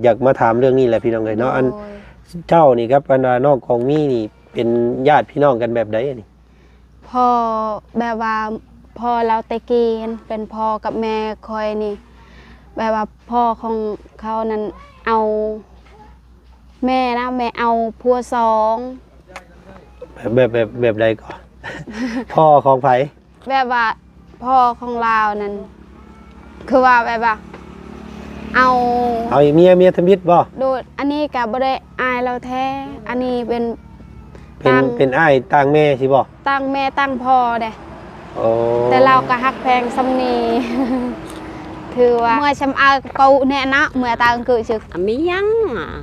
อยากมาถามเรื่องนี้แหละพี่น้องเลยเนาะอันเจ้านี่ครับอันน้องของมี่นี่เป็นญาติพี่น้องกันแบบใดนี่พ่อแบบว่าพ่อเราตะกี้เป็นพ่อกับแม่คอยนี่แบบว่าพ่อของเขานั้นเอาแม่นะแม่เอาพัวสองแบบใดก่อน พ่อของไผแบบว่าพ่อของเรานั้นคือว่าแบบว่าเอาเมียทมิตรบ่โดยอันนี้กับบ่ได้อายเราแท้อันนี้เป็นอ้ายต่างแม่สิบ่ตั้งแม่ตั้งพ่อเด้โอ้แต่เราก็ฮักแพงสำนีคือว่าเมื่อชำเอาเกาเนี่ยนะเมื่อตาคือชึกเมียง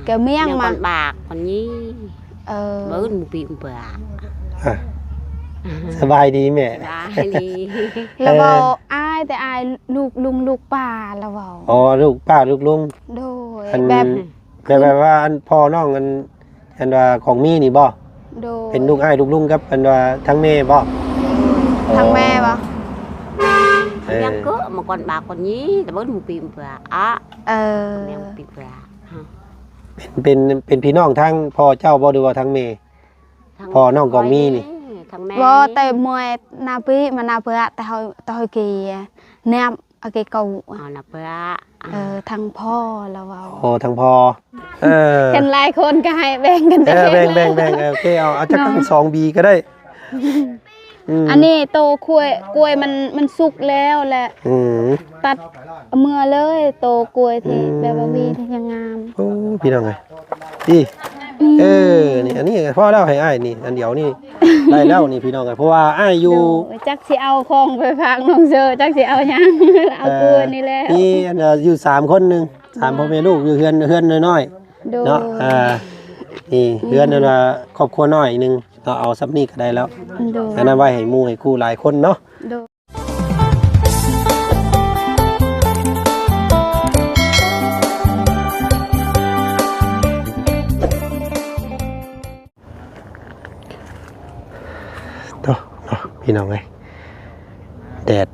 เกี่ยวเมียงมาบากคนนี้มื้อมุปีมุปะสบายดีแม่สบายดีเราเว้าอายแต่อายลูกลุงลูกป้าเราเว้าอ๋อลูกป้าลูกลุงโดยแบบว่าอันพ่อน้องอันว่าของมี่นี่บ่เป็นลูกอ้ายลูกลุงครับอันว่าทั้งแม่บ่ทั้งแม่บ่ยังก็มาก่อนบากคนนี้แต่มื้อมุปีมุปะแม่มุปีมุปะเป็นพี่น้องทั้งพ่อเจ้าบ่หรือว่าทั้งแม่พ่อน้องของมี่นี่บ่แต่มวยนาปีมันนาเพื่อแต่เฮากี่แนมเอากี่เก่านาเพื่อทั้งพ่อแล้วเว้าโอ้ทั้งพ่อเห็นหลายคนก็ให้แบ่งกันได้แบ่งโอเคเอาจักทั้ง2 บีก็ได้อันนี้โตกล้วยมันสุกแล้วแหละตัดเมื่อเลยโตกล้วยที่แบบว่าวีที่ยังงามโอ้พี่น้องไงดีนี่อันนี้พ่อเล่าให้อ้ายนี่อันเดียวนี่ได้แล้วนี่พี่น้องไงเพราะว่าอ้ายอยู่จักสิเอาของไปฝากน้องเซอจักสิเอาหยังเอากล้วยนี่แหละนี่อันอยู่3 คนนึง3พ่อแม่ลูกอยู่เฮือนน้อยๆเนาะนี่เฮือนนั่นว่าครอบครัวน้อยนึงก็เอาซับนี่ก็ได้แล้วอันนั้นไว้ให้หมู่ให้คู่หลายคนเนาะพี่น้องไงแดด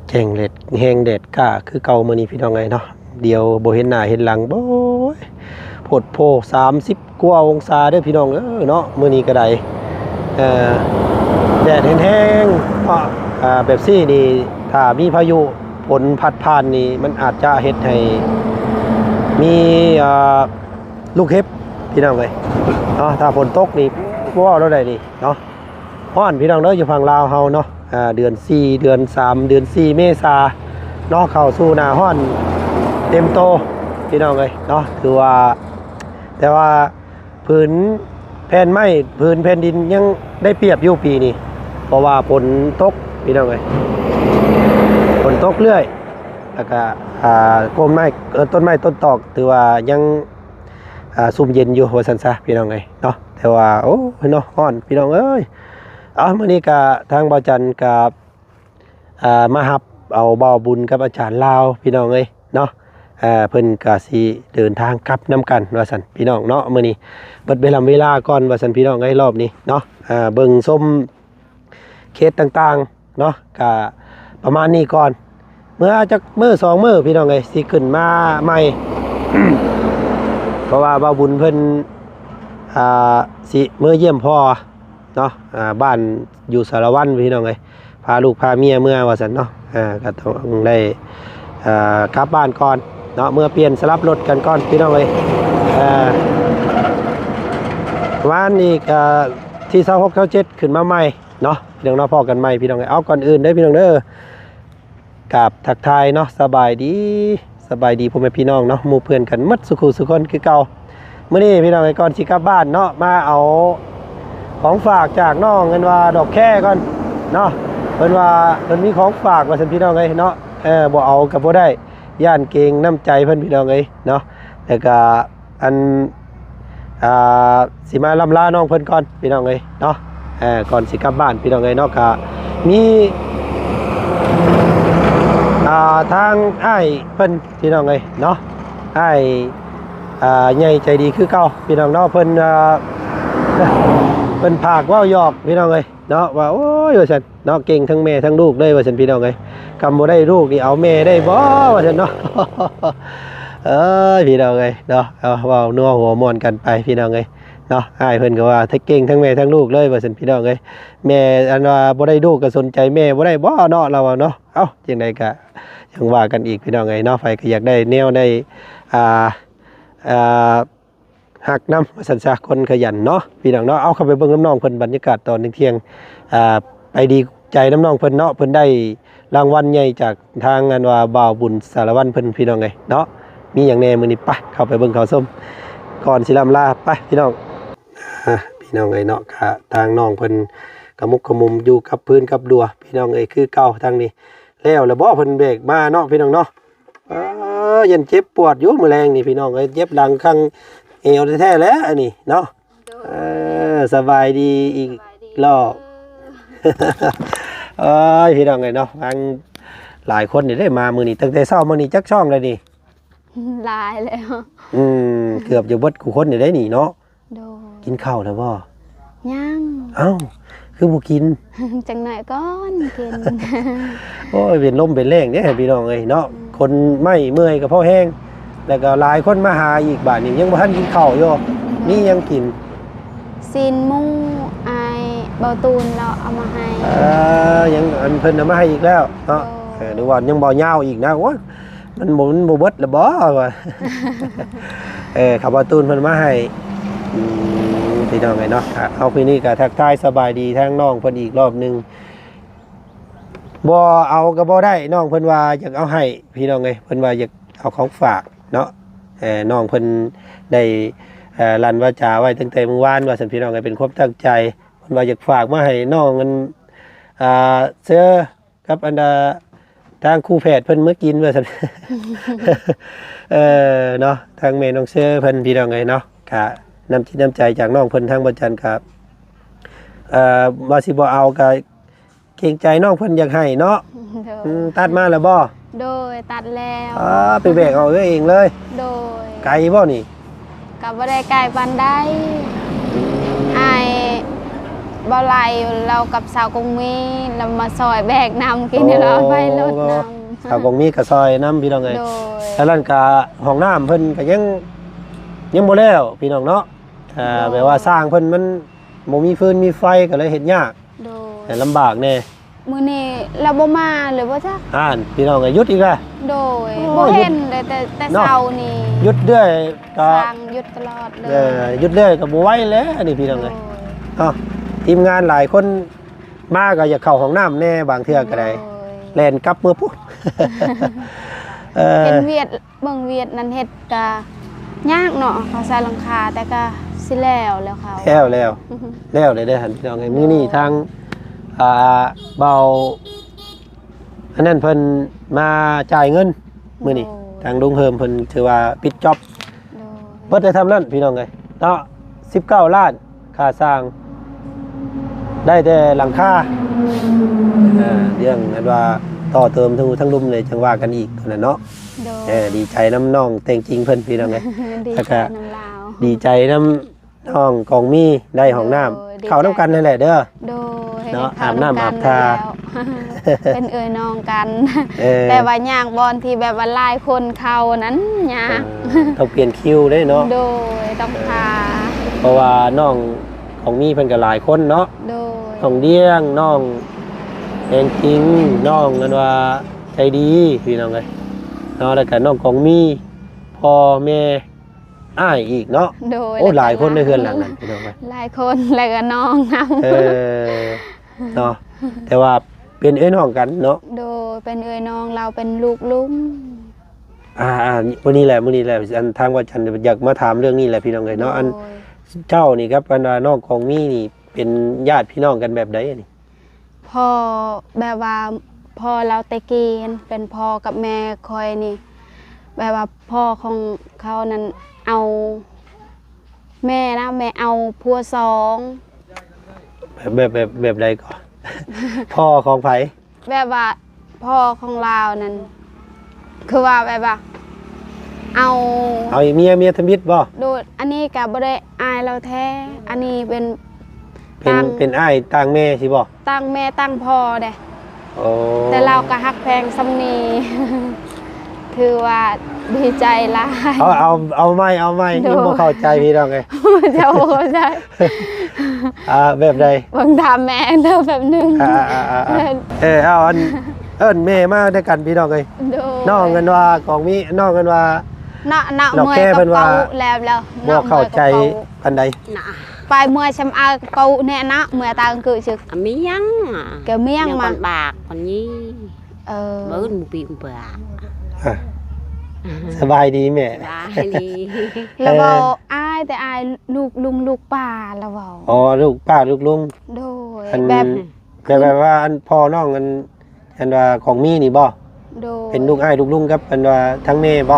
แจ้งแดดแห้งแดดกล้าคือเก่ามื้อนี้พี่น้องไงเนาะเดียวบ่เห็นหน้าเห็นหลังบ่โพดโพ30 กว่าองศาเด้อพี่น้องเนาะมื้อนี้ก็ได้แดดแห้งๆเพราะแบบซี่นี่ถ้ามีพายุฝนพัดผ่านนี่มันอาจจะเฮ็ดให้มีลูกเห็บพี่น้องเอ้ยเนาะถ้าฝนตกนี่บ่ว่าเราได้นี่เนาะฮ้อนพี่น้องเด้ออยู่ฝั่งลาวเฮาเนาะเดือน4เดือน3เดือน4เมษาเนาะเข้าสู่หน้าฮ้อนเต็มโตพี่น้องเอ้ยเนาะคือว่าแต่ว่าผืนแผ่นไม้ผืนแผ่นดินยังได้เปรียบอยู่ปีนี้เพราะว่าฝนตกพี่น้องเอ้ยฝนตกเรื่อยแล้วก็ต้นไม้ต้นตอกถือว่ายังซุ่มเย็นอยู่ว่าซั่นซะพี่น้องเอ้ยเนาะแต่ว่าโอ้เนาะฮ้อนพี่น้องเอ้ยมื้อนี้ก็ทางบ่าวจันทร์กับมารับเอาบ่าวบุญกับอาจารย์ลาวพี่น้องเอ้ยเนาะเพิ่นก็สิเดินทางกลับนํกันว่าซั่นพี่น้องเนาะมื้อนี้เบิดเวลาก่อนว่าซั่นพี่น้องเอ้ยรอบนี้เนาะเบิ่งส้มเคสต่างๆเนาะก็ประมาณนี้ก่อนเมื่อจักมื้อ2มื้อพี่น้องเอ้ยสิขึ้นมาใหม่ เพราะว่าบ่าวบุญเพิ่นสิมื้อเยี่ยมพ่อเนาะบ้านอยู่สารวัตรพี่น้องเอ้ยพาลูกพาเมียเมื่อว่าซั่นเนาะก็ต้องได้กลับบ้านก่อนเนาะเมื่อเปลี่ยนสลับรถกันก่อนพี่น้องเอ้ยวันนี้ก็ที่26 27ขึ้นมาใหม่เนาะพี่น้องเนาะพอกันใหม่พี่น้องเอ้ยเอาก่อนอื่นเด้อพี่น้องเด้อกับทักทายเนาะสบายดีพ่อแม่พี่น้องเนาะหมู่เพื่อนกันหมดสุขุสุคนคือเก่ามื้อนี้พี่น้องเอ้ยก่อนสิกลับบ้านเนาะมาเอาของฝากจากน้องเงินว่าดอกแค่ก่อนเนาะเพิ่นว่าเพิ่นมีของฝากว่าซั่นพี่น้องเอ้ยเนาะบ่เอาก็บ่ได้ย่านเกรงน้ำใจเพิ่นพี่น้องเอ้ยเนาะแล้วก็อันสิมาลำลาน้องเพิ่นก่อนพี่น้องเอ้ยเนาะก่อนสิกลับบ้านพี่น้องเอ้ยเนาะก็มีทางอ้ายเพิ่นพี่น้องเอ้ยเนาะอ้ายใหญ่ใจดีคือเก่าพี่น้องเนาะเพิ่นเป็นผากว่าวหยอกพี่น้องเลยเนาะว่าโอ้ยว่าฉันเนาะเก่งทั้งแม่ทั้งลูกเลยว่าฉันพี่น้องเลยกำบ่ได้ลูกนี่เอาแม่ได้บ่ว่าฉันเนาะ เอ้ยพี่น้องเอ้ยเนาะเอาเว้านัวหัวม่วนกันไปพี่น้องเอ้ยเนาะอ้ายเพิ่นก็ว่าทั้งเก่งทั้งแม่ทั้งลูกเลยว่าซั่นพี่น้องเอ้ยแม่อันว่าบ่ได้ลูกก็สนใจแม่บ่ได้บ่เนาะเราว่าเนาะเอ้าจังไดก็ยังว่ากันอีกพี่น้องเอ้ยเนาะไผก็อยากได้แนวได้อ่าอ่าหักนำว่าซั่นซะคนขยันเนาะพี่น้องเนาะเอาเข้าไปเบิ่งน้ำน้องเพิ่นบรรยากาศตอนเที่ยงไปดีใจน้ำน้องเพิ่นเนาะเพิ่นได้รางวัลใหญ่จากทางงานว่าบ่าวบุญสารวัตรเพิ่นพี่น้องเอ้ยเนาะมีอย่างแน่มื้อนี้ไปเข้าไปเบิ่งเขาวส้มก่อนสิล่ำลาไปพี่น้องพี่น้องเอ้ยเนาะค่ะทางน้องเพิ่นกระมุกกระมุมอยู่กับพื้นกับดัวพี่น้องเอ้ยคือเก่าทางนี้แล้วบ่เพิ่นเบรกมาเนาะพี่น้องเนาะยันเจ็บปวดอยู่มื้อแรงนี่พี่น้องเอ้ยเจ็บหลังข้างเอวแท้ๆแล้วอันนี้เนาะสบายดีอีกรอบพี่น้องเอ้ยเนาะทางหลายคนนี่ได้มามื้อนี้ตั้งแต่เช้ามื้อนี้จักช่องเลยนี่ หลายแล้ว เกือบจะเบิดกูคนนี่ได้หนีเนาะ โดย กินข้าวแล้วบ่ ยัง เอ้าคือบ่กิน จังหน่อยก่อนกิน โอ้ยเป็นลมเป็นแรงเนี่ยพี่น้องเอ้ยเนาะคนไม่เมื่อยก็เพราะแห้งแล้วก็หลายคนมาหาอีกบาดนี้ยังบ่ทันกินข้าวอยู่นี่ยังกิน ซีนหมูไอเบาตูนเราเอามาให้ ยังอันเพิ่นเอามาให้อีกแล้วเนาะหรือว่ายังบ่ยาวอีกนะโอ้ยมันบ่เบิดแล้วบ่ว่า ขับว่าตูนเพิ่นมาให้พี่น้องไงเนาะเอาพี่นี่ก็ทักทายสบายดีทั้งน้องเพิ่นอีกรอบนึงบ่เอาก็บ่ได้น้องเพิ่นว่าอยากเอาให้พี่น้องไงเพิ่นว่าอยากเอาของฝากเนาะน้องเพิ่นได้ลั่นวาจาไว้ตั้งแต่เมื่อวานว่าซั่นพี่น้องไงเป็นความตั้งใจเพิ่นว่าอยากฝากมาให้น้องเงินเสื้อกับอันทางครูแพทย์เพิ่นเมื่อกินว่าซั่น เนาะทางแม่น้องเสื้อเพิ่นพี่น้องไงเนาะค่ะน้ำจิตน้ำใจจากน้องเพิ่นทางบ่จันครับว่าสิบ่เอาก็เกรงใจน้องเพิ่นอยากให้เนาะตัดมาแล้วบ่ โดยตัดแล้ว ไปแบกเอาเองเลย โดย ไกลบ่นี่ กับบ่ได้ไก่ปันได้ไอบ่ไหลเรากับสาวกงมีเรามาซอยแบกนำกินเราไปรถนำ ข้าวกงมีกระซอยน้ำพี่น้องไง โดย แล้วนั่นก็ห้องน้ำเพิ่นก็ยังบ่แล้วพี่น้องเนาะแบบว่าสร้างเพิ่นมันบ่มีฟืนมีไฟก็เลยเฮ็ดยาก โดย แต่ลำบากแน่ มื้อนี้เราบ่มาหรือว่าจัก พี่น้องก็หยุดอีกแล้ว โดย โอ้ บ่ ย เห็นเลยแต่ เนาะ เช้านี่ หยุดเรื่อยก็ ทางหยุดตลอดเลย หยุดเรื่อยก็บ่ไหวแล้วอันนี้พี่น้อง โด เอ้ยเนาะทีมงานหลายคนมาก็อยากเข้าห้องน้ำแน่บางเทื่อก็ได้ โดย แล่นกลับมือปุ๊บ เห็นเวียดเบิ่งเวียดนั้นเฮ็ดก็ยากเนาะเขาใส่หลังคาแต่ก็สิแล้วเขา แล้วเลยได้อหันพี่น้องไงมื้อนี้ทางเบาอันนั้นเพิ่นมาจ่ายเงินมื้อนี้ทางลุงเฮิมเพิ่นถือว่าปิดจ็อบเบิดได้ทำนั่นพี่น้องไงเนาะ19 ล้านค่าสร้างได้แต่หลังคาเรื่องอันว่าต่อเติมทั้งลุมเลยจังว่ากันอีกนั่นเนาะดีใจน้ำน้องแต่งจริงเพิ่นพี่น้องไง ดีใจน้ำลาว ดีใจน้ำน้องกองมีได้ห้องน้ำเข้าน้ำกันนั่นแหละเด้อ โดย เนาะ ได้ อาบน้ำอาบ เข้ ทา แล้วเป็นเอ่ยน้องกัน แต่ว่าย่างบอลที่แบบว่าหลายคนเข้านั้นยาก ต้องเปลี่ยนคิวได้เนาะ โดยต้องพา เพราะว่าน้องของมีเพิ่นก็หลายคนเนาะ โดย น้องเดี้ยงน้องแดงจริงน้องนั่นว่าใจดีพี่น้องเอ้ยเนาะแล้วก็น้องของมีพ่อแม่อ้ายอีกเนาะ โดย โอ้หลายคนในเฮือนหลังนั้นพี่น้องเอ้ย หลายคนแล้วก็น้องนำ เนาะแต่ว่าเป็นเอ้ยน้องกันเนาะ โดยเป็นเอ่ยน้องเราเป็นลูกลุง วันนี้แหละอันทางว่าฉันอยากมาถามเรื่องนี้แหละพี่น้องเอ้ยเนาะอันเจ้านี่ครับอันว่าน้องของมีนี่เป็นญาติพี่น้องกันแบบใดนี่ พ่อแบบว่าพ่อเราแต่กีนเป็นพ่อกับแม่คอยนี่แบบว่าพ่อของเขานั้นเอาแม่นะแม่เอาพัวสอง แบบใดก่อน พ่อของไผ แบบว่าพ่อของเรานั้นคือว่าแบบว่าเอา เมียทมิตรบ่ โดยอันนี้กับบ่ได้อายเราแท้อันนี้เป็น เป็นอ้ายต่างแม่สิบ่ ตั้งแม่ตั้งพ่อเด้ โอ้ แต่เราก็ฮักแพงสำนี ถือว่าดีใจหลาย เอาไม่ยังบ่เข้าใจพี่น้องไง จะโอ้ใช่ แบบใด บางทำแม่เธอแบบนึง เอาอันเอิ้นแม่มาด้วยกันพี่น้องเอ้ย โดย น้องกันว่าของมีน้องกันว่า เนาะ ดอก เมื่อ แก้ ย เพิ่ กับ นว่า เกาแล้ว บ่เข้าใจอันใด น่ะ ไปเมื่อชำเอาเกาเนี่ยนะเมื่อตางคือชึก มียัง แกเมียง ยัง มา còn bạc còn nhi เออ bớt một pin bạc อ่ะสบายดีแม่ ได้ดี แล้วเว้าอ้ายแต่อ้ายลูกลุงลูกป้าแล้วเว้า อ๋อลูกป้าลูกลุง โดย อัน แบบ แบบว่าอันพ่อน้องอันว่าของมีนี่บ่ โดย เป็นลูกอ้ายลูกลุงกับอันว่าทั้งแม่บ่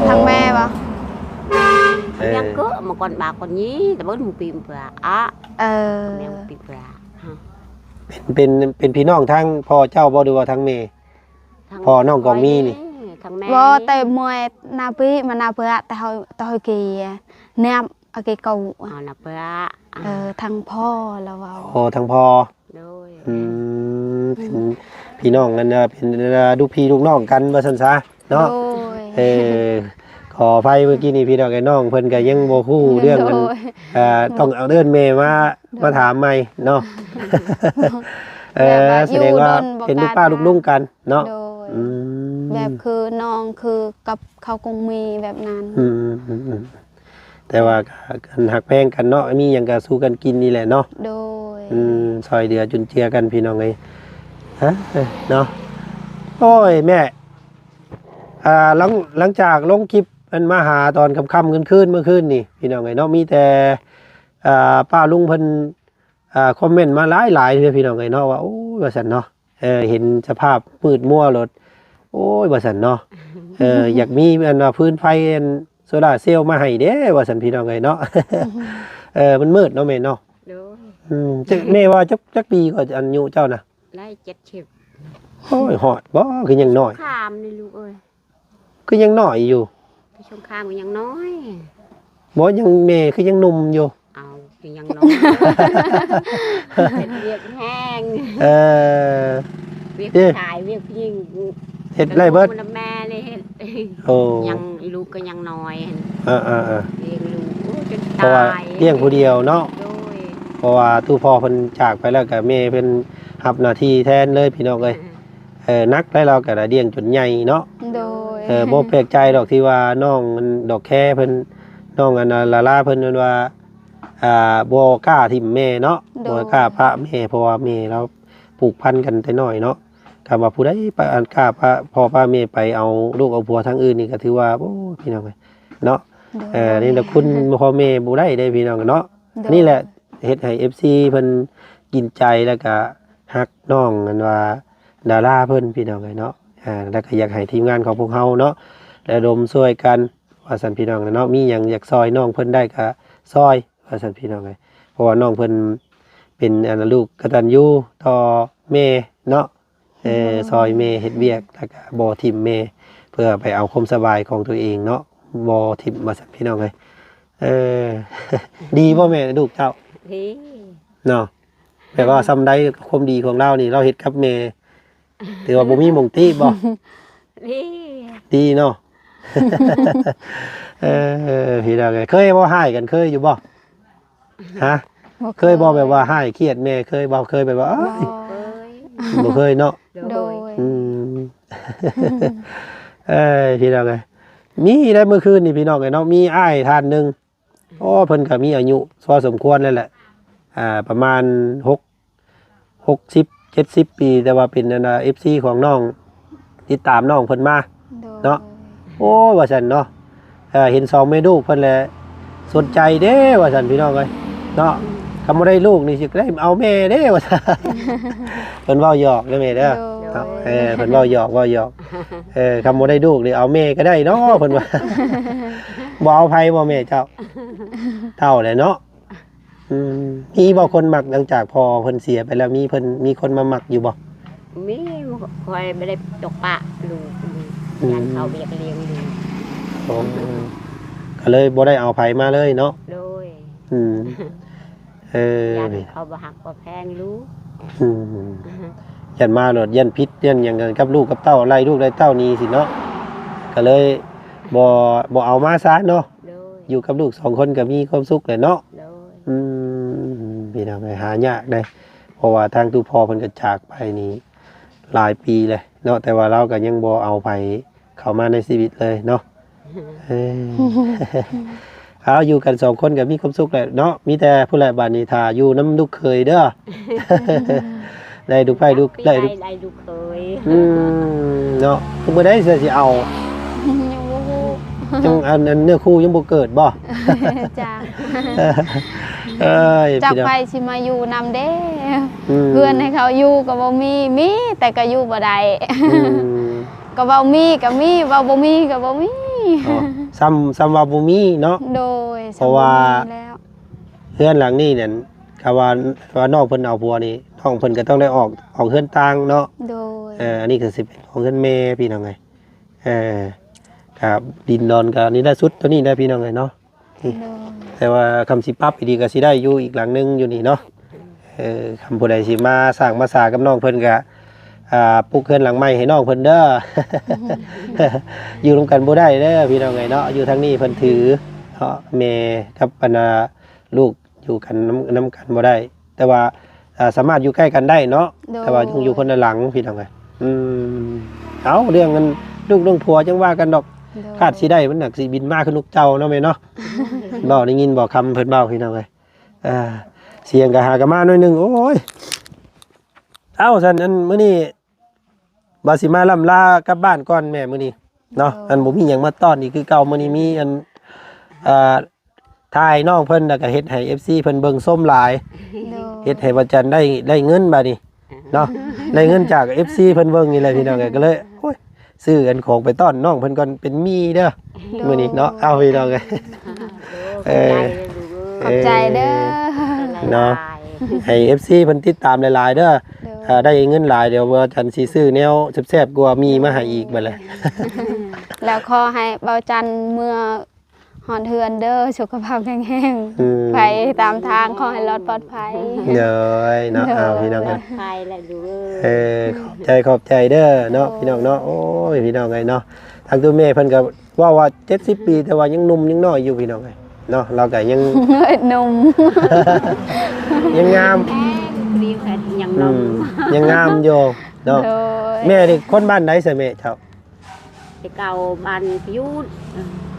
ทางแม่บ่ ยังcỡ mà còn bạc còn nhi là bớt một pin bạc á เออ mẹ một pin bạc เป็นพี่น้องทั้งพ่อเจ้าบ่หรือว่าทั้งแม่ พ่อน้องก็มีนี่ thằng mẹ บ่แต่เมื่อนาปีมานาเพื่อแต่เฮากี่แนบเอากี่เกา là bạc ทางพ่อแล้วเว้า โอ้ทั้งพ่อ rồi เป็นพี่น้องกันเป็นลูกพี่ลูกน้องกันว่าซั่นซะเนาะ โดย ขออภัยเมื่อกี้นี่พี่น้องไอ้น้องเพิ่นก็ยังบ่ฮู้เรื่องมัน โดย ต้องเอาเดินแม่มาถามใหม่เนาะ แสดงว่าเป็นลูกป้าลูกลุงกันเนาะ โดย อืม แบบคือน้องคือกับเขาคงมีแบบนั้น แต่ว่ากันหักแพงกันเนาะมีหยังก็สู้กันกินนี่แหละเนาะ โดย ซอยเดือจุนเจือกันพี่น้องเอ้ยฮะเนาะโอ้ยแม่หลังจากลงคลิปมันมาหาตอนค่ำๆคืนเมื่อคืนนี่พี่น้องเอ้ยเนาะมีแต่ป้าลุงเพิ่นคอมเมนต์มาหลายเลยพี่น้องเอ้ยเนาะว่าโอ้ยว่าซั่นเนาะเห็นสภาพมืดมัวรถโอ้ยว่าซั่นเนาะอยากมีอันว่าพื้นไฟอันโซล่าร์เซลล์มาให้เด้ว่าซั่นพี่น้องเอ้ยเนาะ มันมืดเนาะแม่เนาะ rồi แม่ว่าจักปีก็อายุเจ้านะ đây chết chịu โอ้ยหอดบ่คือยังน้อย kham điลูกเอ้ย คือยังน้อยอยู่ ไปชงข้ามก็ยังน้อย บ่ยังแม่คือยังหนุ่มอยู่ เอาก็ยังน้อยเป็นเวียกแห้ง เออ เวียกชายเวียกผู้หญิง เฮ็ดไรเบิด มันแม่นี่เฮ็ด โอ้ ยังลูกก็ยังน้อย เออ เลี้ยงลูกโอ้จน เพราะว่า ตาย เลี้ยงผู้เดียวเนาะ โดย เพราะว่าตู้พ่อเพิ่นจากไปแล้วก็แม่เพิ่นรับหน้าที่แทนเลยพี่น้องเอ้ยนักได้เราก็ได้เลี้ยงจนใหญ่เนาะ โดย บ่แปลกใจดอกที่ว่าน้องมันดอกแค่เพิ่นน้องอันน่ะลาลาเพิ่นว่าบ่กล้าทิ่มแม่เนาะบ่กล้าพระแม่เพราะว่าแม่เราผูกพันกันแต่น้อยเนาะคำว่าผู้ใดไปอันกล้าพระพ่อพาแม่ไปเอาลูกเอาผัวทางอื่นนี่ก็ถือว่าโอ้พี่น้องเอ้ยเนาะนี่แหละคุณพ่อแม่บ่ได้ได้พี่น้องเนาะนี่แหละเฮ็ดให้ FC เพิ่นกินใจแล้วก็ฮักน้องอันว่าดาราเพิ่นพี่น้องเอ้ยเนาะแล้วก็อยากให้ทีมงานของพวกเฮาเนาะระดมช่วยกันว่าซั่นพี่น้องเนาะมีหยังอยากซอยน้องเพิ่นได้ก็ซอยว่าซั่นพี่น้องเอ้ยเพราะว่าน้องเพิ่นเป็นอันลูกกตัญญูต่อแม่เนาะซอยแม่เฮ็ดเวียกแล้วก็บ่ทิ่มแม่เพื่อไปเอาความสบายของตัวเองเนาะบ่ทิ่มว่าซั่นพี่น้องเอ้ยดีบ่แม่ลูกเจ้า thế เนาะแปลว่าซ้ำได้ความดีของเรานี่เราเฮ็ดกับแม่ถือว่าบ่มีหม่องติบ่ thế ดีเนาะ พี่น้องเอ้ยเคยบ่ให้กันเคยอยู่บ่ฮะเคยบ่แบบว่าให้เครียดแม่เคยบ่เคยแบบว่าเอ้ย ơi บ่เคยเนาะ โดย อืม พี่น้องเอ้ยมีได้เมื่อคืนนี่พี่น้องเอ้ยเนาะมีอ้ายท่านหนึงโอ้เพิ่นก็มีอายุพอสมควรแล้วแหละประมาณ60 70 ปีแต่ว่าเป็นFC ของน้องติดตามน้องเพิ่นมา เนาะ โอ้ว่าซั่นเนาะเห็น2แม่ลูกเพิ่นแหละสนใจเด้ว่าซั่นพี่น้องเอ้ยเนาะคำบ่ได้ลูกนี่สิได้เอาแม่เด้ว่าซั่น เพิ่นเว้าหยอกเด้อแม่เด้อเนาะเพิ่นเว้าหยอกคำบ่ได้ลูกนี่เอาแม่ก็ได้เนาะเพิ่นว่า บ่เอาไผบ่แม่เจ้าเท่าแหละเนาะมีบ่คนมักหลังจากพอเพิ่นเสียไปแล้วมีคนมามักอยู่บ่ มีคอยไม่ได้ตกปะลูกยันเขาเบียกเลี้ยงลูก ก็เลยบ่ได้เอาไผมาเลยเนาะ โดย ยันเขาบ่หักบ่แพงลูก ยันมาโลดยันพิษยันอย่างกันกับลูกกับเต้าไล่ลูกไล่เต้านี้สิเนาะ โ ก็เลยบ่เอามาซะเนาะ โดย อยู่กับลูก2คนก็มีความสุขแหละเนาะ โดย พี่น้องหายากได้เพราะว่าทางตู้พ่อเพิ่นก็จากไปนี่หลายปีเลยเนาะแต่ว่าเราก็ยังบ่เอาไปเข้ามาในชีวิตเลยเนาะเออ เอาอยู่กัน2คนก็มีความสุขแหละเนาะมีแต่ผู้ใหญ่บ้านนี้ถ้าอยู่น้ำลูกเคยเด้อ ได้ดูไปดูได้ดู ได้ดูเคย เนาะคือบ่ได้สิเอา ยังบ่ฮู้ ยังอันเนื้อคู่ยังบ่เกิดบ่ จ้า เอ้ย จัก พี่น้อง ไปสิมาอยู่นำเด้ ม เพื่อนให้เขาอยู่ก็บ่มีแต่ก็อยู่บ่ได้ อืม ก็เว้ามีก็มีเว้าบ่มีก็บ่มี อ๋อซ้ำว่าบ่มีเนาะ โดย เพราะว่า สำหรับนี้แล้ว เฮือนหลังนี้เนี่ยคำว่าน้องเพิ่นเอาผัวนี่น้องเพิ่นก็ต้องได้ออกเฮือนต่างเนาะ โดย อันนี้ก็สิเป็นของเฮือนแม่พี่น้องไงครับดินดอนก็นี่ได้สุดตัวนี้ได้พี่น้องไงเนาะ โดย แต่ว่าคำสิปรับอีกดีก็สิได้อยู่อีกหลังนึงอยู่นี่เนาะคำผู้ใดสิมาสร้างมาสากับน้องเพิ่นก็ปลูกเฮือนหลังใหม่ให้น้องเพิ่นเด้อ อยู่ร่วมกันบ่ได้เด้อพี่น้องไงเนาะอยู่ทางนี้เพิ่นถือเนาะแม่กับบรรดาลูกอยู่กันน้ำกันบ่ได้ แต่ว่าสามารถอยู่ใกล้กันได้เนาะแต่ว่าต้องอยู่คนละหลังพี่น้องไงเอาเรื่องกันลูกเรื่องผัวจังว่ากันดอกคาดสิได้มันหนักสิบินมาขึ้นลูกเจ้าเนาะแม่เนาะ บ่ได้ยินบ่คำเพิ่นเว้าพี่น้องเอ้ยเสียงก็หากะมาหน่อยนึงโอ้ยเอ้าซั่นอันมื้อนี้บ่สิมาล่ำลากลับบ้านก่อนแม่มื้อนี้เนาะอันบ่มีหยังมาต้อนอีกคือเก่ามื้อนี้มีอันถ่ายน้องเพิ่นแล้วก็เฮ็ดให้ FC เพิ่นเบิ่งส้มหลาย โดย เฮ็ดให้วันจันทร์ได้เงินบัดนี้เนาะได้เงินจาก FC เพิ่นเบิ่งนี่แหละพี่น้องเอ้ยก็เลยโอ้ยซื้ออันของไปต้อนน้องเพิ่นก่อนเป็นมีเด้อมื้อนี้เนาะเอาพี่น้องเอ้ย ขอบใจเด้อ เนาะ ให้ FC เพิ่นติดตามหลายๆเด้อ โดย ได้เงินหลายเดี๋ยวว่าจันสิซื้อแนวแซ่บๆกว่ามีมาให้อีกบัดแหละ แล้วขอให้เบาจันเมื่อหอนเทือนเด้อสุขภาพแข็งแรงไปตามทางขอให้รอดปลอดภัย เด้อเนาะเอาพี่น้องกัน ใครแหละดู ขอบใจเด้อเนาะพี่น้องเนาะโอ้ยพี่น้องไงเนาะทางตัวแม่เพิ่นก็ว่า70ปีแต่ว่ายังหนุ่มยังน้อยอยู่พี่น้องไงเนาะเราก็ยัง หนุ่ม ยังงาม รีบกันยังน อื ม มยังงามอยู่เนาะ โดย แม่นี่คนบ้านใดซะแม่เจ้า ไปเก่าบันพิยุทธ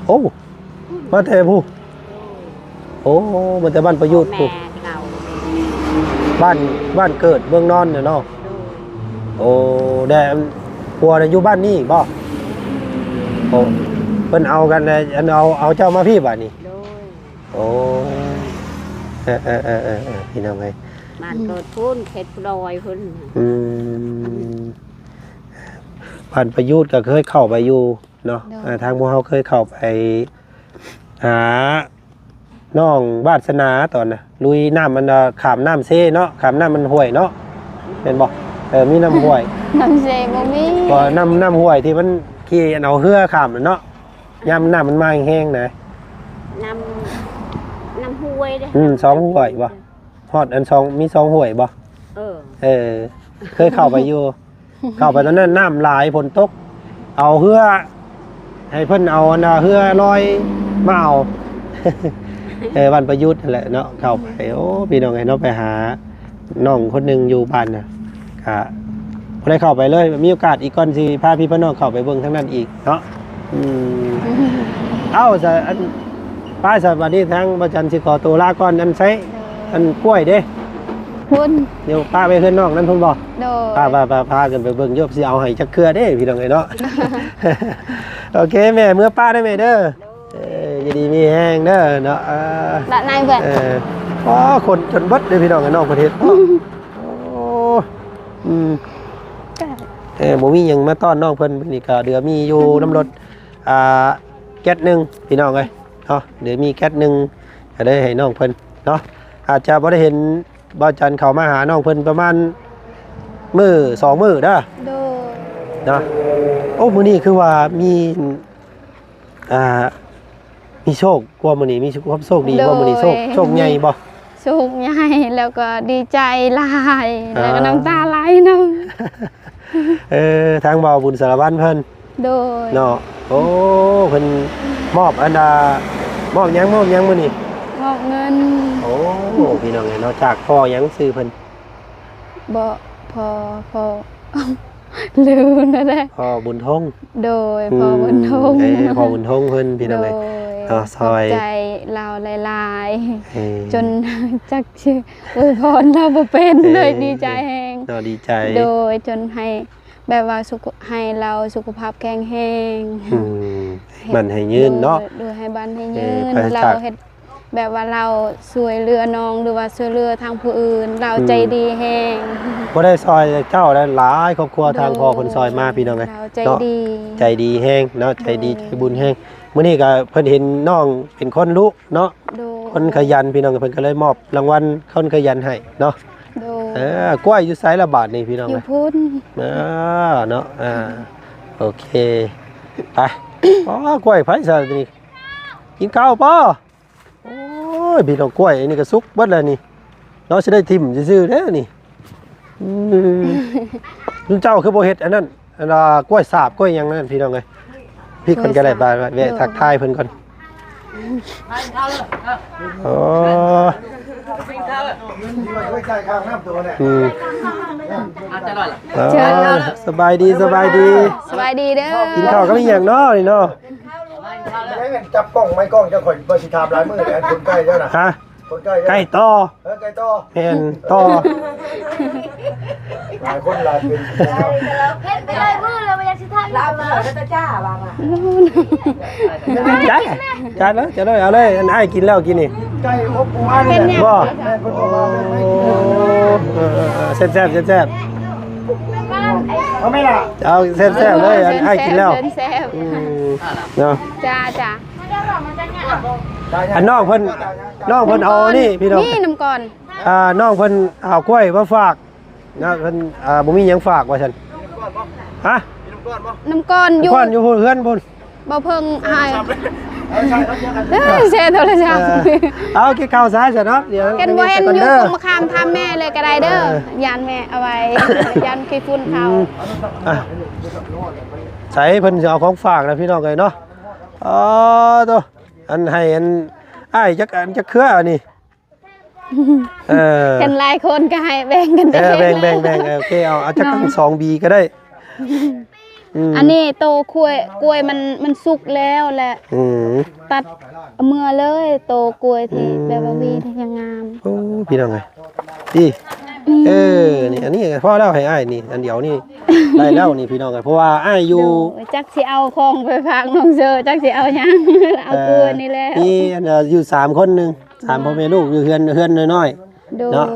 โอ้มาแต่ผู้โอ้มาแต่บ้านประยุทธ์ แม่ ผู้ เก่า บ้านเกิดเมืองนอนเนี่ยเนาะโอ้แต่ผัวน่ะอยู่บ้านนี่บ่โอ้เพิ่นเอากันเลยอันเอาเจ้ามาพี่บัดนี้ โดย โอ้พี่น้องไง มันเกิดพุ่นเข็ดดอยพุ่น ผ่านประยุทธ์ก็เคยเข้าไปอยู่เนาะทางพวกเขาเคยเข้าไปหาน้องวาสนาตอนน่ะลุยน้ำมันขามน้ำเซ่เนาะขามน้ำมันห่วยเนาะเป็นบอกมีน้ำห่วย น้ำเซบ่มี ก็น้ำห่วยที่มันขี่เอาเหือขามเนาะยามน้ำมันมาแห้งๆนะ น้ำห้วยเด้ สองห่วยบ่ฮอดอันมี2ห่วยบ่ เคยเข้าไปอยู่ เข้าไปตอนนั้นน้ำหลายฝนตกเอาเหือให้เพิ่นเอาเหือลอยมาเอา วันประยุทธ์นั่นแหละเนาะเข้าไปโอ้พี่น้องไงเนาะไปหาน้องคนหนึงอยู่บ้านน่ะก็บ่ได้เข้าไปเลยมีโอกาสอีกก่อนสิพาพี่พี่น้องเข้าไปเบิ่งทั้งนั้นอีกเนาะเอ้าซะอันป้าสวัสดีทั้งบ่จันสิขอตัวลาก่อนอันไสอันกล้วยเด้ พุ่น เดี๋ยวป้าไปขึ้นนอกนั้นพุ่นบ่ โดย พากันไปเบิ่งยบสิเอาให้จักเครือเด้พี่น้องไงเนาะ โอเคแม่เมื่อป้าได้แม่เด้ออย่าดีมีแห้งเด้อเนาะละนายเบิ่น อ๋อคนจนเบิดเด้อพี่น้องไงนอกประเทศโอ้บ่มีหยังมาต้อนน้องเพิ่นนี่ก็เดือมีอยู่น้ำรถแก๊สหนึงพี่น้องเอ้ยเนาะเดี๋ยวมีแก๊สหนึงก็ได้ให้น้องเพิ่นเนาะอาจจะบ่ได้เห็นบ่จันเข้ามาหาน้องเพิ่นประมาณมื้อ2มื้อเด้อ โดย นะโอ้มื้อนี้คือว่ามีมีโชคกว่ามื้อนี้มีความโชคดีกว่ามื้อนี้โชคใหญ่บ่ โชคใหญ่แล้วก็ดีใจหลายแล้วก็น้ำตาไหลนำ ทางบ่าวบุญสารวัตรเพิ่น โดย เนาะ โอ้เพิ่นมอบอันมอบหยังมื้อนี้ งอกเงิน โอ้พี่น้องเอ้ยเนาะจากพ่อหยังซื้อเพิ่น บ่พอ ลืมนั่นแหละ พ่อบุญทง โดยพอบุญทง พ่อบุญทงเพิ่นพี่น้องเอ้ย โด เอาซอย ขบใจเราหลาย เอ้ย ๆจนจักชื่ออวยพรเราบ่เป็นเลยดีใจแฮง เนาะดีใจ โดยจนให้แบบว่าให้เราสุขภาพแข็งแรง อืมมันให้ยืนเนาะ โดยให้บ้านให้ยืน ปราศ เรา จาก เฮ็ดแบบว่าเราช่วยเหลือน้องหรือว่าช่วยเหลือทางผู้อื่น เราใจดีแฮง บ่ได้ซอยเจ้าได้หลายครอบครัวทางพ่อเพิ่นซอยมาพี่น้องเอ้ย เราใจ เนาะ ดี ใจดีแฮงเนาะใจดีใจบุญแฮงมื้อนี้ก็เพิ่นเห็นน้องเป็นคนรู้เนาะ โดย คนขยันพี่น้องเพิ่นก็เลยมอบรางวัลคนขยันให้เนาะ โดย กล้วยอยู่ไสละบาทนี่พี่น้อง อยู่ เอ้ย พุ่น เนาะโอเคไปอ๋อกล้วยไผซะนี่กินข้าวป่ะโอ้ยพี่น้องกล้วยอันนี้ก็สุกเบิดแล้วนี่เนาะสิได้ทิ่มซื่อๆเด้อนี่ลุงเจ้าคือบ่เฮ็ดอันนั้นอันกล้วยสาบกล้วยหยังนั่นพี่น้องเอ้ยพี่คนก็ได้บาแวะทักทายเพิ่นก่อนโอ้สบายดี สบายดีเด้อ กินข้าวก็มีอย่างเนาะนี่เนาะ จับกล้องไม่กล้องจะข่อยบริษัทลายมือแอนคนใกล้เจ้าน่ะ ฮะ คนใกล้ ไก่ต่อ ใกล้ต่อ แม่นต่อ หลายคนหลายเป็น เฮ็ดไปเลยมือเลยมันยังสิทันเราเลยแล้วจะจ้าบางอ่ะ จ่ายแล้วจะได้เอาเลยอันอ้ายกินแล้วกินนี่ ใกล้อบปูอัน เป็น เนี่ย หยัง บ่ แม่คนบอกว่าไม่ แซ่บแซ่บ เขาไม่ล่ะ เอาแซ่บเลยอันอ้ายกินแล้ว เดินแซ่บ เนาะ จ้า อันน้องเพิ่นเอานี่พี่น้อง นี่น้ำก่อน น้องเพิ่นเอากล้วยมาฝากนะเพิ่นบ่มีหยังฝากว่าซั่นฮะ น้ำก่อนอยู่ ก่อนอยู่เพื่อนพุ่น บ่เพิ่งหาย ใช่ครับ แช่โทรศัพท์ เอากินข้าวซะซะเนาะเดี๋ยว กันบ่เห็น ก่ อยู่ เด้อ กรมคามทำแม่เลยก็ได้เด้อยานแม่เอาไว้ยานขี้ฝุ่นเขา ใส่เพิ่นจะเอาของฝากนะพี่น้องเอ้ยเนาะอ๋อตัวอันให้อันอ้ายจักอันจักเครืออันนี้กันหลายคนก็ให้แบ่งกัน แบ่ง เอง โอเคเอาจักกัน2 บีก็ได้ อันนี้โตกล้วยมันสุกแล้วแหละ ตัดเอามื่อเลยโตกล้วยที่แบบว่าวีที่ยังงาม โอ้พี่น้องเอ้ยดีนี่อันนี้พอแล้วให้อ้ายนี่อันเดียวนี่ได้แล้วนี่พี่น้องเอ้ยเพราะว่าอ้ายอยู่ โดยจักสิเอาของไปฝากน้องเซอจักสิเอาหยัง เอากล้วยนี่แหละ นี่อันอยู่3คนนึง3พ่อแม่ลูกอยู่เฮือนน้อย โดย ๆเนาะ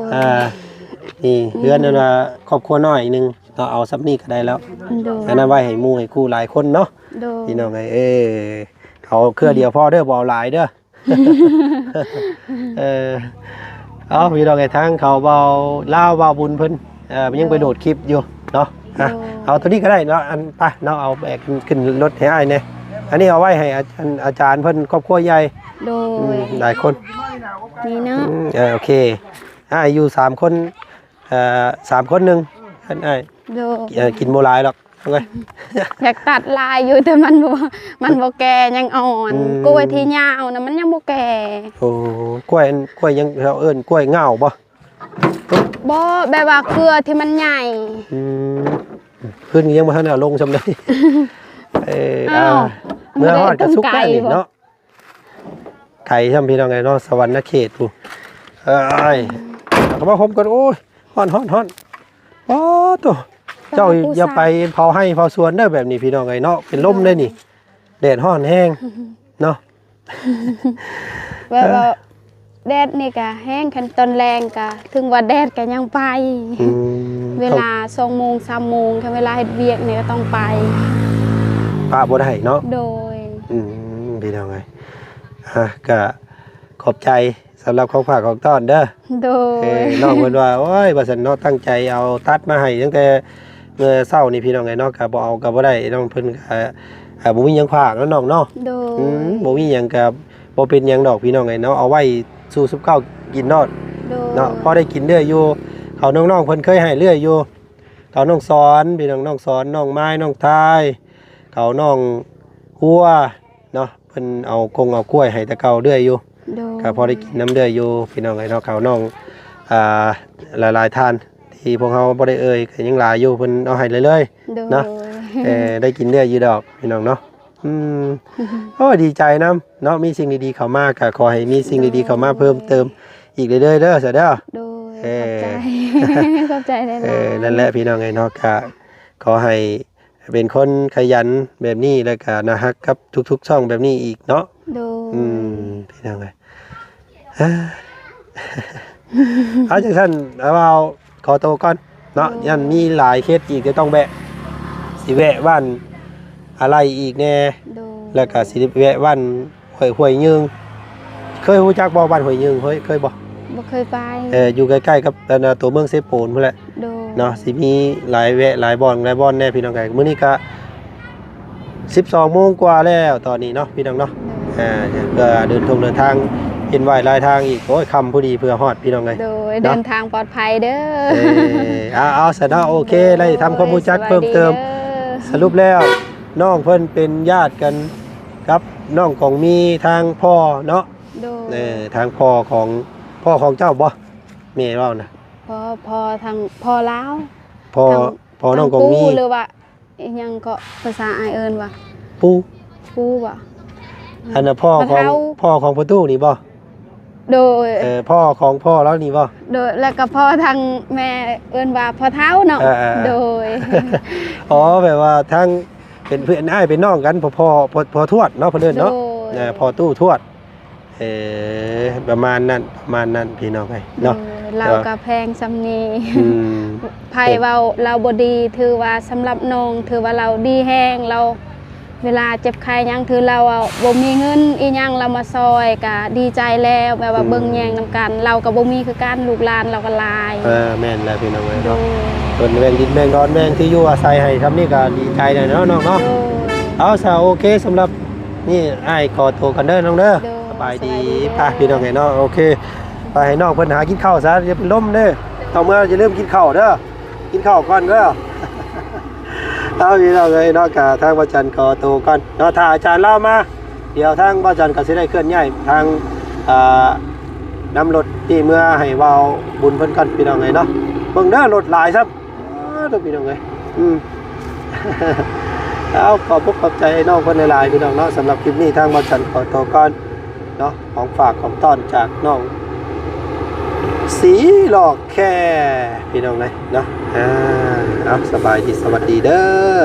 นี่เฮือนนั่นว่าครอบครัวน้อยนึงเนาะเอาซับนี้ก็ได้แล้ว โดย อันนั้นไว้ให้หมู่ให้คู่หลายคนเนาะ โดย พี่น้องเอ้ยเอาเครือเดียวพอเด้อบ่เอาหลายเด้อ เอาพี่น้องไอ้ทั้งเขาเบาลาวเบาบุญเพิ่นมันยังไปโดดคลิปอยู่เนาะเอาตัวนี้ก็ได้เนาะอันไปเนาะเอาแบกขึ้นรถให้อ้ายเนี่ยอันนี้เอาไว้ให้อาจารย์เพิ่นครอบครัวใหญ่ โดย หลายคน นี่เนาะ โอเคอ้ายอยู่3คน3คนนึงอันอ้าย โดย กินบ่หลายหรอกเอาไง อยากตัดลายอยู่แต่มันบ่แก่ยังอ่อนกล้วยที่ยาวนะมันยังบ่แก่ โอ้กล้วยยังเราเอิ้นกล้วยเงาบ่ บ่แบบว่าเครือที่มันใหญ่ ขึ้นยังบ่ทันเอาลงซำเลยเมื่อฮอดก็สุกแล้วนี่เนาะไก่ช่ำพี่น้องไงเนาะสวรรค์เขตผู้เขามาผมก่อนโอ้ยฮ้อนอ๋อตัวเจ้าอย่าไปเผาให้เผาสวนได้แบบนี้พี่น้องไงเนาะเป็นลมได้นี่แดดฮ้อนแห้งเนาะ แบบว่าแดดนี่ก็แห้งคันตอนแรงก็ถึงว่าแดดก็ยังไป เวลา2 โมง 3 โมงถ้าเวลาเฮ็ดเวียกนี่ก็ต้องไป ป้าบ่ได้เนาะ โดย พี่น้องไงก็ขอบใจสำหรับของฝากของต้อนเด้อ โดย น้องเพิ่นว่าโอ้ยว่าซั่นเนาะตั้งใจเอาตัดมาให้ตั้งแต่เมื่อเช้านี่พี่น้องไงเนาะก็บ่เอาก็บ่ได้น้องเพิ่นก็บ่มีหยังฝากแล้วน้องเนาะ โดย บ่มีหยังก็บ่เป็นหยังดอกพี่น้องไงเนาะเอาไว้สู่ซุปข้าวกินเนาะ โดย เนาะพอได้กินเรื่อยอยู่เขาน้องๆเพิ่นเคยให้เรื่อยอยู่เขาน้องสอนพี่น้องสอนน้องไม้น้องทายเขาน้อง วัวเนาะเพิ่นเอากล้วยให้แต่เก่าเรื่อยอยู่ โดย ก็พอได้กินน้ำเดือยอยู่พี่น้องไอ้เนาะเขาน้องหลายๆท่านที่พวกเขาบ่ได้เอ่ยก็ยังหลายอยู่เพิ่นเอาให้เลย โดย เนาะได้กินเดือยอยู่ดอกพี่น้องเนาะโอ้ดีใจนํเนาะมีสิ่งดีๆเข้ามาก็ขอให้มีสิ่งดีๆเข้ามาเพิ่มเติมอีกเรื่อยๆเด้อซะเด้อ โดยขอบใจได้หลาย นั่นแหละพี่น้องไอ้เนาะก็ขอให้เป็นคนขยันแบบนี้แล้วก็น่าฮักกับทุกๆช่องแบบนี้อีกเนาะ โดย พี่น้องเอ้ย เอาจังซั่นเอาขอโตวก่อนเนาะยันมีหลายเคสอีกก็ต้องแวะสิแวะบ้านอะไรอีกแน่ โดย แล้วก็สิแวะบ้านห้วยยึงเคยรู้จักบ่บ้านห้วยยึงเคยบ่ บ่เคยไป อยู่ใกล้ๆกับตัวเมืองเซโปนพุ่นแหละ โดย เนาะสิมีหลายแวะหลายบ่อนแน่พี่น้องไงมื้อนี้ก็12 โมงกว่าแล้วตอนนี้เนาะพี่น้องเนาะเพื่อเดินทางเห็นไหวหลายทางอีกโอ้ยค่ำพอดีเพื่อฮอดพี่น้องไง โดยเดินทางปลอดภัยเด้อ เอาซะเนาะโอเคได้ทำความรู้จักเพิ่มเติม สรุปแล้วน้องเพิ่นเป็นญาติกันครับน้องของมีทางพ่อเนาะ โดย ทางพ่อของเจ้าบ่แม่เว้านะ พอทางพ่อลาว พ่อน้องของมี หรือว่าอิหยังก็ภาษาอายเอิ้นว่า ปู่ ปูบ่ อันน่ะพ่อของประตูนี่บ่ โดย พ่อของพ่อแล้วนี่บ่ โดยแล้วก็พ่อทางแม่เอิ้นว่าพ่อเฒ่าเนาะ โดย อ๋อแบบว่าทั้งเป็นเพื่อนอ้ายเป็นน้องกันพ่อทวดเนาะเพิ่นเอิ้นเนาะพ่อตู้ทวดประมาณนั้นพี่น้องไงเนาะ เราก็แพงสำนี ม ไผเว้าเราบ่ดีถือว่าสำหรับน้องถือว่าเราดีแฮงเราเวลาเจ็บไข้หยังถือเราบ่มีเงินอีหยังเรามาซอยก็ดีใจแล้วแบบว่าเบิ่งแยงนํกัน เราก็บ่มีคือกันลูกหลานเราก็หลาย แม่นแล้วพี่น้องไง โด เนาะ ย ส่วนแบ่งดินแบ่งดอนแบ่งที่อยู่อาศัยให้ทำนี่ก็ดีใจเลยเนาะน้องเนาะ โดย เอาซะโอเคสำหรับนี่อ้ายขอตัวกันเด้อน้องเด้อ โดย สบายดี สบายดี ไปพี่น้องไงเนาะโอเคไปให้น้องเพิ่นหากินข้าวซะอย่าเป็นลมเด้อต่อเมื่อจะเริ่าลืมกินข้าวเด้อกินข้าวก่อนเด้อ เอาพี่น้องเลยเนาะกะทางบ่จันทร์ขอตัวก่อนเนาะถ้าอาจารย์เล่ามาเดี๋ยวทางบ่จันทร์ก็สิได้เคลื่อนย้ายทางนำรถที่เมื่อให้เว้าบุญเพิ่นกันพี่น้องไงเนาะเบิ่งเด้อรถหลายครับเด้อพี่น้องเอ้ยเอาขอบใจน้องเพิ่นหลายๆพี่น้องเนาะสำหรับคลิปนี้ทางบ่จันทร์ขอตัวก่อนเนาะของฝากของต้อนจากน้องสีหลอกแค่พี่น้องเลยเนาะเอาสบายดีสวัสดีเด้อ